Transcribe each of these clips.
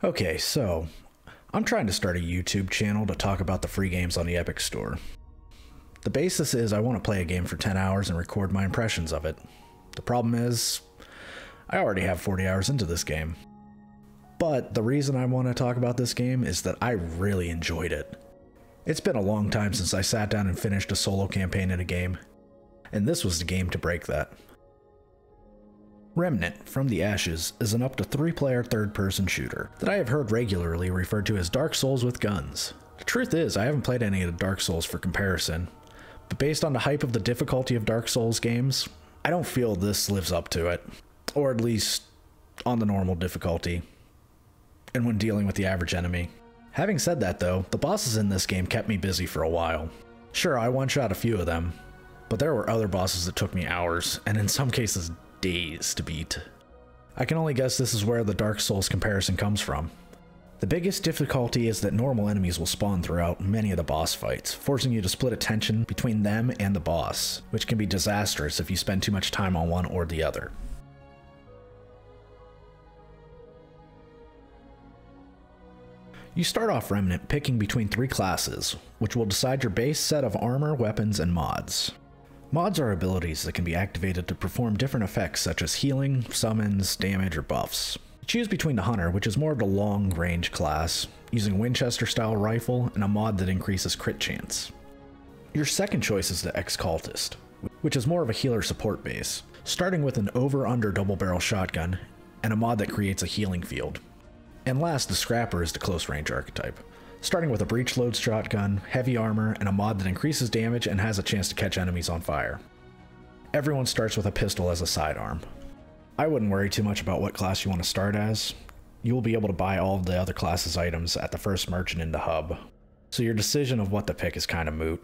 Okay, so I'm trying to start a YouTube channel to talk about the free games on the Epic Store. The basis is I want to play a game for 10 hours and record my impressions of it. The problem is, I already have 40 hours into this game. But the reason I want to talk about this game is that I really enjoyed it. It's been a long time since I sat down and finished a solo campaign in a game, and this was the game to break that. Remnant, From the Ashes, is an up to 3-player third-person shooter that I have heard regularly referred to as Dark Souls with guns. The truth is, I haven't played any of the Dark Souls for comparison, but based on the hype of the difficulty of Dark Souls games, I don't feel this lives up to it, or at least on the normal difficulty, and when dealing with the average enemy. Having said that though, the bosses in this game kept me busy for a while. Sure, I one-shot a few of them, but there were other bosses that took me hours, and in some cases days to beat. I can only guess this is where the Dark Souls comparison comes from. The biggest difficulty is that normal enemies will spawn throughout many of the boss fights, forcing you to split attention between them and the boss, which can be disastrous if you spend too much time on one or the other. You start off Remnant picking between 3 classes, which will decide your base set of armor, weapons, and mods. Mods are abilities that can be activated to perform different effects such as healing, summons, damage, or buffs. Choose between the Hunter, which is more of the long-range class, using a Winchester-style rifle, and a mod that increases crit chance. Your second choice is the Ex-Cultist, which is more of a healer support base, starting with an over-under double-barrel shotgun, and a mod that creates a healing field. And last, the Scrapper is the close-range archetype, starting with a breech-load shotgun, heavy armor, and a mod that increases damage and has a chance to catch enemies on fire. Everyone starts with a pistol as a sidearm. I wouldn't worry too much about what class you want to start as. You will be able to buy all of the other classes' items at the first merchant in the hub, so your decision of what to pick is kind of moot.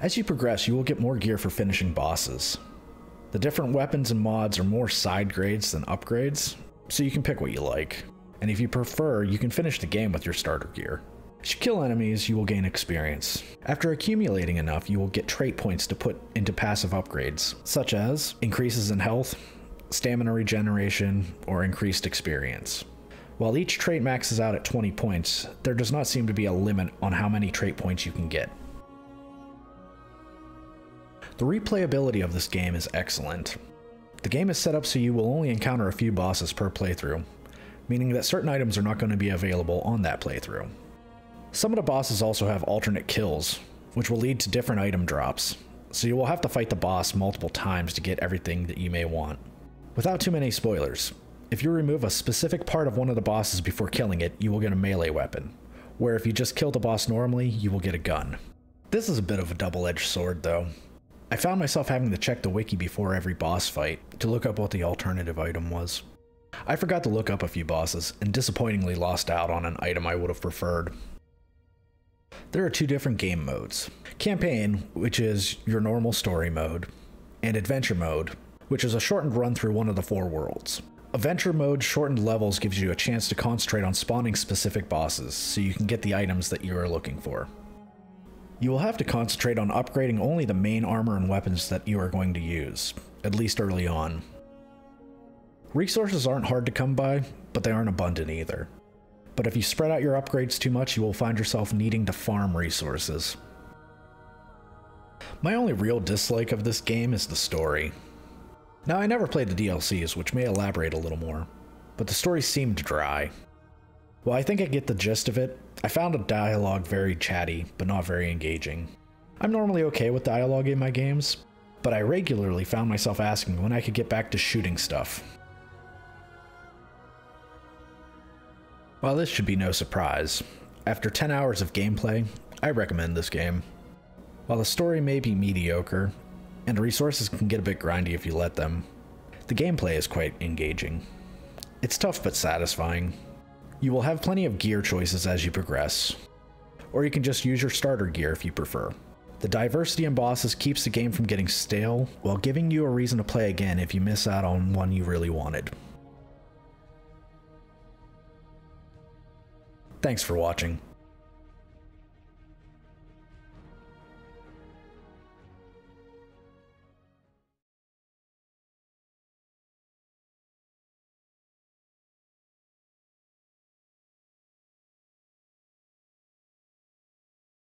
As you progress, you will get more gear for finishing bosses. The different weapons and mods are more side grades than upgrades, so you can pick what you like. And if you prefer, you can finish the game with your starter gear. As you kill enemies, you will gain experience. After accumulating enough, you will get trait points to put into passive upgrades, such as increases in health, stamina regeneration, or increased experience. While each trait maxes out at 20 points, there does not seem to be a limit on how many trait points you can get. The replayability of this game is excellent. The game is set up so you will only encounter a few bosses per playthrough, meaning that certain items are not going to be available on that playthrough. Some of the bosses also have alternate kills, which will lead to different item drops, so you will have to fight the boss multiple times to get everything that you may want. Without too many spoilers, if you remove a specific part of one of the bosses before killing it, you will get a melee weapon, where if you just kill the boss normally, you will get a gun. This is a bit of a double-edged sword though. I found myself having to check the wiki before every boss fight to look up what the alternative item was. I forgot to look up a few bosses, and disappointingly lost out on an item I would have preferred. There are 2 different game modes. Campaign, which is your normal story mode, and Adventure mode, which is a shortened run through one of the 4 worlds. Adventure mode shortened levels gives you a chance to concentrate on spawning specific bosses, so you can get the items that you are looking for. You will have to concentrate on upgrading only the main armor and weapons that you are going to use, at least early on. Resources aren't hard to come by, but they aren't abundant either. But if you spread out your upgrades too much, you will find yourself needing to farm resources. My only real dislike of this game is the story. Now, I never played the DLCs, which may elaborate a little more, but the story seemed dry. While I think I get the gist of it, I found the dialogue very chatty, but not very engaging. I'm normally okay with dialogue in my games, but I regularly found myself asking when I could get back to shooting stuff. While this should be no surprise, after 10 hours of gameplay, I recommend this game. While the story may be mediocre, and resources can get a bit grindy if you let them, the gameplay is quite engaging. It's tough but satisfying. You will have plenty of gear choices as you progress, or you can just use your starter gear if you prefer. The diversity in bosses keeps the game from getting stale, while giving you a reason to play again if you miss out on one you really wanted. Thanks for watching.